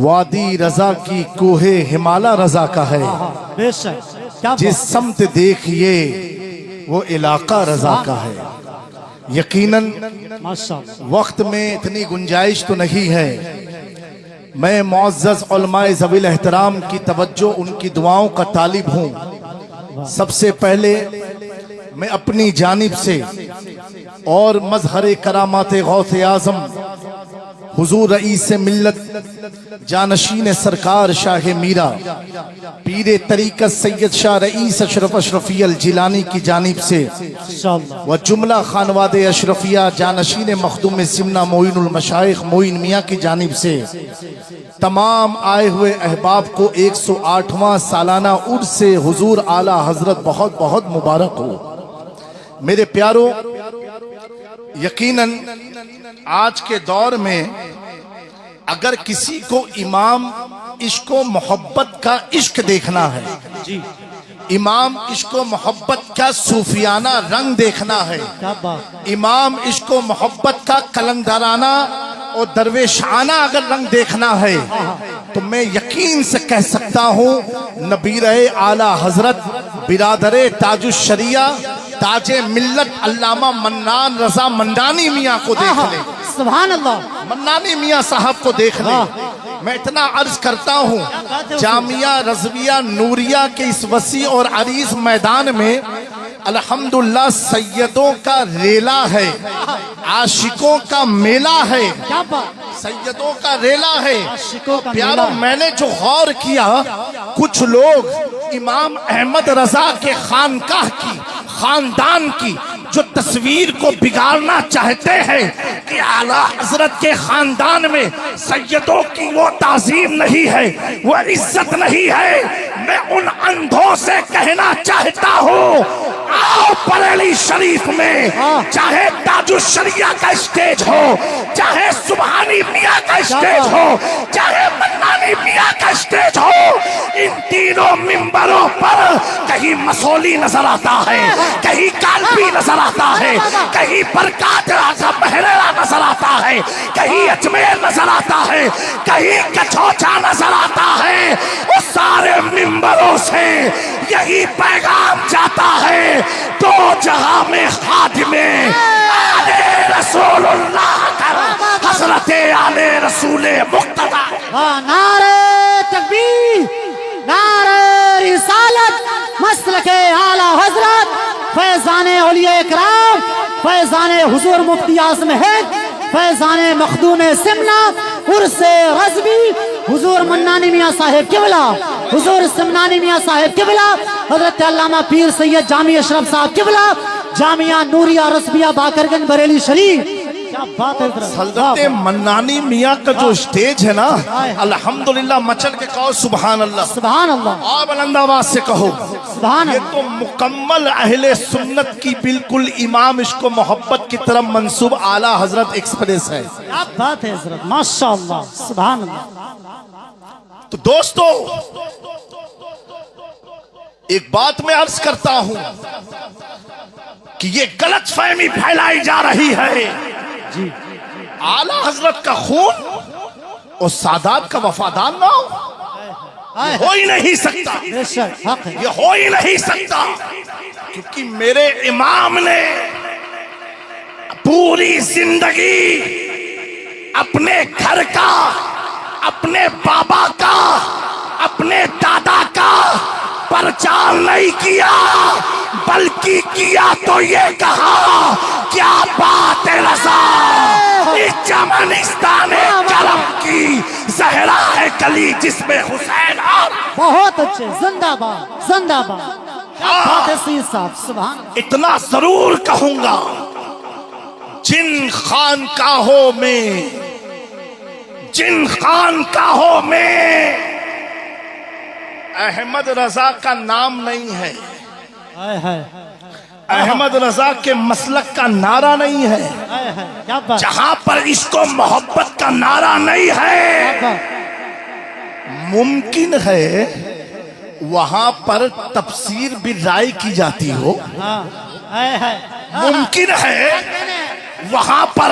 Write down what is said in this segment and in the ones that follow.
وادی رضا کی کوہ ہمالا رضا کا ہے، بے شک جس سمت دیکھیے وہ علاقہ رضا کا ہے۔ یقیناً وقت میں اتنی گنجائش تو نہیں ہے، میں معزز علماء ذوی الاحترام کی توجہ، ان کی دعاؤں کا طالب ہوں۔ سب سے پہلے میں اپنی جانب سے اور مظہر کرامات غوث اعظم حضور رئیس ملت جانشین سرکار شاہ میرا پیر طریقت سید شاہ رئیس اشرف اشرفی الجیلانی کی جانب سے و جملہ خانواد اشرفیہ جانشین مخدوم سمنہ معین المشائخ معین میاں کی جانب سے تمام آئے ہوئے احباب کو 108واں سالانہ عرس سے حضور اعلیٰ حضرت بہت بہت مبارک ہو۔ میرے پیارو، یقیناً آج کے دور میں اگر کسی کو امام عشق و محبت کا عشق دیکھنا ہے، امام عشق و محبت کا صوفیانہ رنگ دیکھنا ہے، امام عشق و محبت کا کلندرانہ اور درویشانہ اگر رنگ دیکھنا ہے، تو میں یقین سے کہہ سکتا ہوں نبیر اعلیٰ حضرت برادر تاج الشریعہ تاج ملت علامہ منان رضا مندانی میاں کو دیکھ لیں۔ سبحان اللہ، منانی میاں صاحب کو دیکھ لیں۔ میں اتنا عرض کرتا ہوں، جامعہ رضویہ نوریہ کے اس وسیع اور عریض میدان میں الحمدللہ سیدوں کا ریلا ہے، عاشقوں کا میلہ ہے، سیدوں کا ریلا ہے۔ پیارو، میں نے جو غور کیا، کچھ لوگ امام احمد رضا کے خانقاہ کی، خاندان کی جو تصویر کو بگاڑنا چاہتے ہیں کہ اعلیٰ حضرت کے خاندان میں سیدوں کی وہ تعظیم نہیں ہے، وہ عزت نہیں ہے، میں ان اندھوں سے کہنا چاہتا ہوں، آؤ بریلی شریف میں چاہے تاج الشریعہ کا اسٹیج ہو، چاہے سبحانی میاں کا اسٹیج ہو، چاہے منانی میاں کا اسٹیج ہو، ان تینوں ممبروں پر کہیں مسولی نظر آتا ہے، کہیں کالپی نظر آتا ہے، کہیں برکات بحریرہ نظر آتا ہے، کہیں اجمیر نظر آتا ہے، کہیں کچھوچا نظر آتا ہے۔ اس سارے ممبروں سے یہی پیغام جاتا ہے، دو جہاں میں خادم آل رسول اللہ کر حضرت آل رسول مقتدی۔ نعرہ تکبیر، نعرہ رسالت، مسلک اعلیٰ حضرت فیضان اولیاء اکرام، فیضان حضور مفتی اعظم ہند، فیضان مخدوم سمنہ، عرس رضوی حضور منانی میاں صاحب قبلہ، حضور سمنانی میاں صاحب قبلہ، حضرت علامہ پیر سید جامی اشرف صاحب قبلہ، جامعہ نوریہ رسبیہ باقرگنج بریلی شریف۔ کیا بات ہے حضرت منانی میاں کا جو اسٹیج ہے نا، الحمدللہ مچل کے کہو سبحان اللہ، سبحان اللہ، اور بلند آواز سے کہو سبحان یہ اللہ۔ تو مکمل اہل سنت کی بالکل امام عشق و محبت کی طرف منسوب اعلیٰ حضرت ایکسپریس ہے۔ کیا بات ہے حضرت، ماشاءاللہ، سبحان اللہ۔ تو دوستو، ایک بات میں عرض کرتا ہوں کہ یہ غلط فہمی پھیلائی جا رہی ہے، اعلیٰ حضرت کا خون اور سادات کا وفادار نہ ہو، یہ ہو ہی نہیں سکتا، بے شک حق ہے۔ یہ ہو ہی نہیں سکتا، کیونکہ میرے امام نے پوری زندگی اپنے گھر کا، اپنے بابا کا، اپنے دادا کا پرچار نہیں کیا، بلکہ کیا تو یہ کہا، کیا بات ہے رضا، اس چمنستان کرم کی زہرا ہے کلی جس میں حسین اور بہت اچھے، زندہ باد، زندہ باد۔ کیا بات ہے سید صاحب، سبحان اللہ۔ اتنا ضرور کہوں گا، جن خانقاہوں میں احمد رضا کا نام نہیں ہے، احمد رضا کے مسلک کا نعرہ نہیں ہے، کیا بات، جہاں پر عشق و محبت کا نعرہ نہیں ہے، ممکن ہے وہاں پر تفسیر بھی رائے کی جاتی ہو، ممکن ہے وہاں پر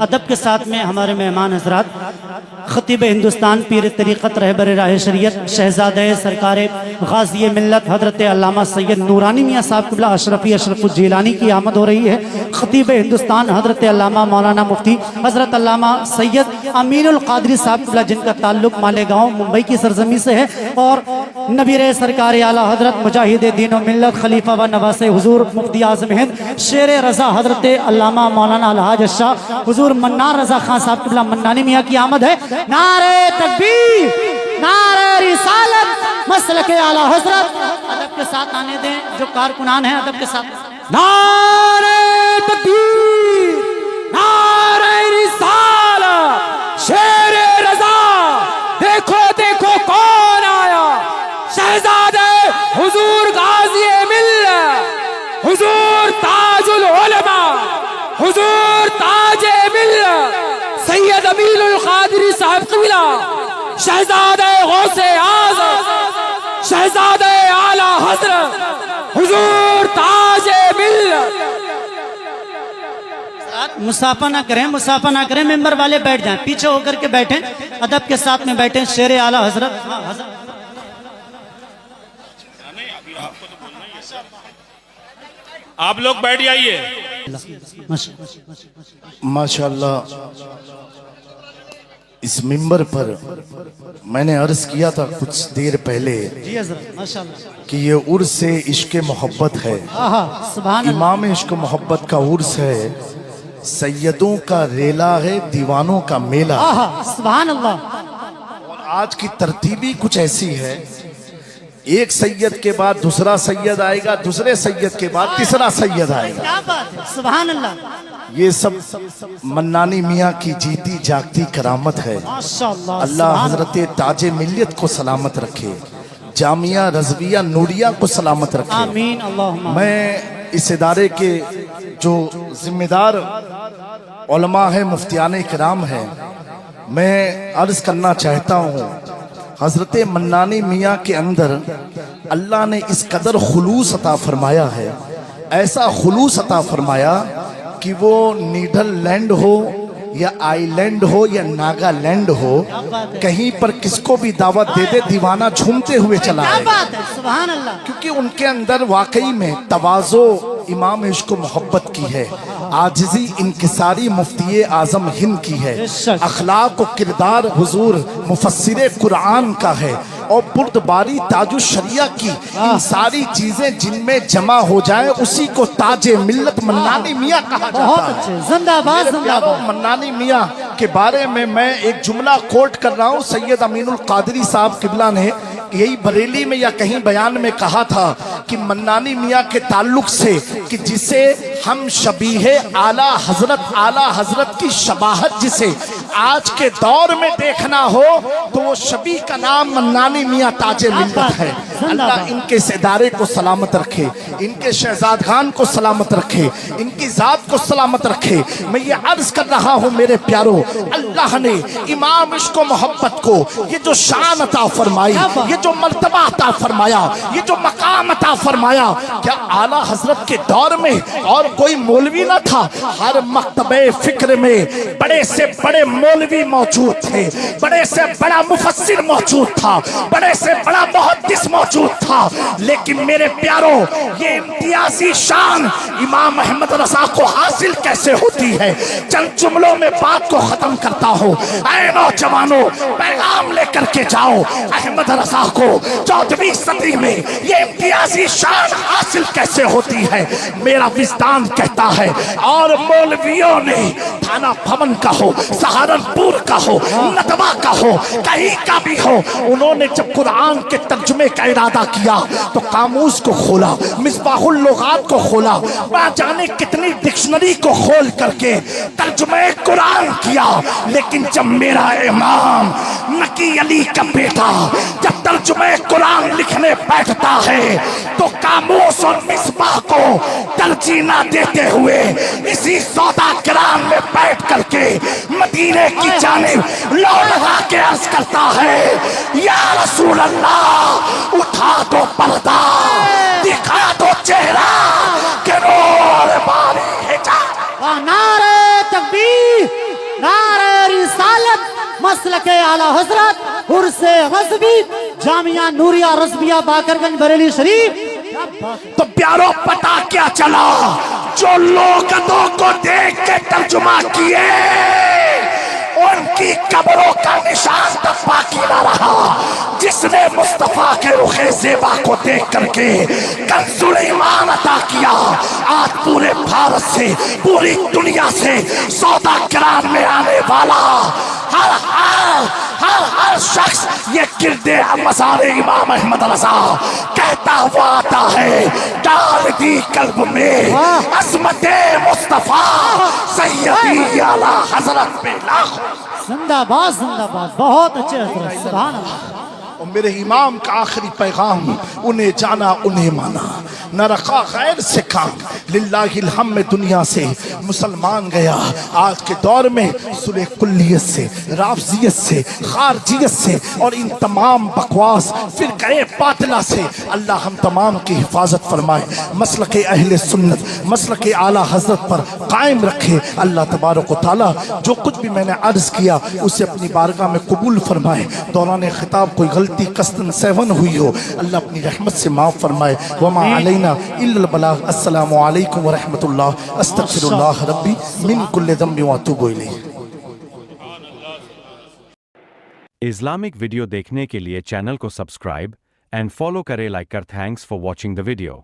ادب کے ساتھ میں ہمارے مہمان حضرات خطیب ہندوستان پیر طریقت رہبر راہ شریعت شہزادہ سرکار غازی ملت حضرت علامہ سید نورانی میاں صاحب قبلہ اشرفی اشرف الجیلانی کی آمد ہو رہی ہے۔ خطیب ہندوستان حضرت علامہ مولانا مفتی حضرت علامہ سید امین القادری صاحب قبلہ، جن کا تعلق مالیگاؤں ممبئی کی سرزمین سے ہے، اور نبیر سرکار اعلیٰ حضرت مجاہد دین و ملت خلیفہ و نواس حضور مفتی اعظم ہند شیر رضا حضرت علامہ مولانا الحاج شاہ حضور منار رضا خان صاحب قبلہ منانی میاں کی آمد ہے۔ نعرہ تکبیر، نعرہ رسالت، مسلک اعلیٰ حضرت۔ ادب کے ساتھ آنے دیں جو کارکنان ہیں، ادب کے ساتھ۔ نعرہ تکبیر، نعرہ رسالت، شیر رضا، دیکھو دیکھو کون آیا، شہزادہ حضور غازی ملت، حضور تاج العلماء، حضور تاج ملت سید امین القادری صاحب قبلہ، شہزادہ غوث اعظم، شہزادہ اعلیٰ حضرت حضور تاج ملت۔ مسافہ نہ کریں، مسافہ نہ کریں، ممبر والے بیٹھ جائیں، پیچھے ہو کر کے بیٹھیں، ادب کے ساتھ میں بیٹھیں۔ شیر اعلیٰ حضرت۔ آپ لوگ بیٹھ جائیے۔ ماشاءاللہ اس ممبر پر میں نے عرض کیا تھا کچھ دیر پہلے جی حضرت، ماشاءاللہ کہ یہ عرس عشق محبت ہے، آہا سبحان اللہ، امام عشق محبت کا عرس ہے، سیدوں کا ریلا ہے، دیوانوں کا میلہ۔ آہا سبحان اللہ۔ اور آج کی ترتیبی کچھ ایسی ہے، ایک سید کے بعد دوسرا سید آئے گا، دوسرے سید کے بعد تیسرا سید آئے گا۔ کیا بات ہے، سبحان اللہ، یہ سب منانی میاں کی جیتی جاگتی کرامت ہے۔ ماشاءاللہ، اللہ حضرت تاج ملیت کو سلامت رکھے، جامعہ رضویہ نوریہ کو سلامت رکھے۔ آمین اللہم۔ میں اس ادارے کے جو ذمہ دار علماء ہیں، مفتیان کرام ہیں، میں عرض کرنا چاہتا ہوں، حضرت منانی میاں کے اندر اللہ نے اس قدر خلوص عطا فرمایا ہے، ایسا خلوص عطا فرمایا کہ وہ نیدر لینڈ ہو یا آئی لینڈ ہو یا ناگا لینڈ ہو، کہیں پر کس کو بھی دعوت دے دے دیوانہ جھومتے ہوئے چلا کیا آئے، بات ہے، سبحان اللہ۔ کیونکہ ان کے اندر واقعی میں تواضع امام عشق و محبت کی ہے، عاجزی انکساری مفتی اعظم ہند کی ہے، اخلاق و کردار حضور مفسر قرآن کا ہے، اور بردباری تاج الشریعہ کی، ان ساری چیزیں جن میں جمع ہو جائے اسی کو تاج ملت منانی میاں کہا بہت جاتا ہے۔ اچھے، زندہ باد، میرے زندہ پیاروں، باد۔ منانی میاں کے بارے میں ایک جملہ کوٹ کر رہا ہوں، سید امین القادری صاحب قبلہ نے یہی بریلی میں یا کہیں بیان میں کہا تھا کہ منانی میاں کے تعلق سے کہ جسے ہم شبیہ اعلیٰ حضرت کی شباہت جسے آج کے دور میں دیکھنا ہو تو وہ شبیہ کا نام منانی میاں تاج ملت ہے۔ اللہ ان کے اس ادارے کو سلامت رکھے، ان کے شہزادگان کو سلامت رکھے، ان کی ذات کو سلامت رکھے۔ میں یہ عرض کر رہا ہوں میرے پیاروں، اللہ نے امام عشق و محبت کو یہ جو شان عطا فرمائی، یہ جو مرتبہ عطا فرمایا، یہ جو مقام عطا فرمایا، کیا اعلیٰ حضرت کے دور میں اور کوئی مولوی نہ تھا؟ ہر مکتبہ فکر میں بڑے سے بڑے مولوی موجود تھے، بڑے سے بڑا مفسر موجود تھا، بڑے سے بڑا محدث موجود تھا، لیکن میرے پیاروں یہ امتیازی شان امام احمد رضا کو حاصل کیسے ہوتی ہے؟ چند جملوں میں بات کو ختم کرتا ہوں۔ اے نوجوانوں، پیغام لے کر کے جاؤ، احمد رضا کو 14ویں صدی میں یہ امتیازی شان حاصل کیسے ہوتی ہے؟ میرا وجدان کہتا ہے، اور مولویوں نے تھانہ بھون کا ہو، سہارنپور کا ہو، نتوا کا ہو، کہیں کا بھی ہو، انہوں نے جب قرآن کے ترجمے کا ارادہ کیا تو قاموس کو کھولا، مصباح اللغات کو کھولا، نہ جانے کتنی ڈکشنری کو کھول کر کے ترجمہ قرآن کیا، لیکن جب میرا امام نکی علی کا بیٹا جب ترجمہ قرآن لکھنے بیٹھتا ہے تو قاموس اور مصباح کو ترجیح نہ دیتے ہوئے اسی سودا کرام میں بیٹھ کر کے مدینے کی جانب لوٹا کے عرض کرتا ہے، یا رسول اللہ اٹھا دو پردہ، دکھا دو چہرہ کہ نور باری ہے جان۔ نعرہ تکبیر، مسلک اعلی حضرت عرس غزبی جامعہ نوریہ رضویہ باقرگنج بریلی شریف. تو پیاروں پتہ کیا چلا؟ جو لوگوں کو دیکھ کے ترجمہ کیے ان کی قبروں کا نشان تک باقی نہ رہا. جس نے مصطفیٰ کے رخ زیبا کو دیکھ کر کے کنز ایمان عطا کیا، آج پورے بھارت سے پوری دنیا سے سودا کران میں آنے والا ہر شخص یہ گرد مزار امام احمد رضا کہتا ہوا آتا ہے، ڈال دی قلب میں عظمت مصطفیٰ سیدی اعلی حضرت پہ لاکھوں. زندہ باد زندہ باد. بہت اچھے حضرت، سبحان اللہ. اور میرے امام کا آخری پیغام، انہیں جانا انہیں مانا، نہ رکھا غیر سے کام. للہ الحمد دنیا سے مسلمان گیا آج کے دور میں صلح کلیت سے، رافضیت سے، خارجیت سے اور ان تمام بکواس فرقہ باطلہ سے اللہ ہم تمام کی حفاظت فرمائے. مسلک اہل سنت، مسلک اعلیٰ حضرت پر قائم رکھے. اللہ تبارک و تعالیٰ جو کچھ بھی میں نے عرض کیا اسے اپنی بارگاہ میں قبول فرمائے. دوران خطاب کوئی غلطی قصداً سہون ہوئی ہو اللہ اپنی رحمت سے معاف فرمائے. وما علینا الا البلاغ. السلام علیکم ورحمۃ اللہ. استغفر اللہ ربی من کل ذنب واتوب الیہ. اسلامک ویڈیو دیکھنے کے لیے چینل کو سبسکرائب اینڈ فالو کرے. لائک کر. Thanks for watching the video.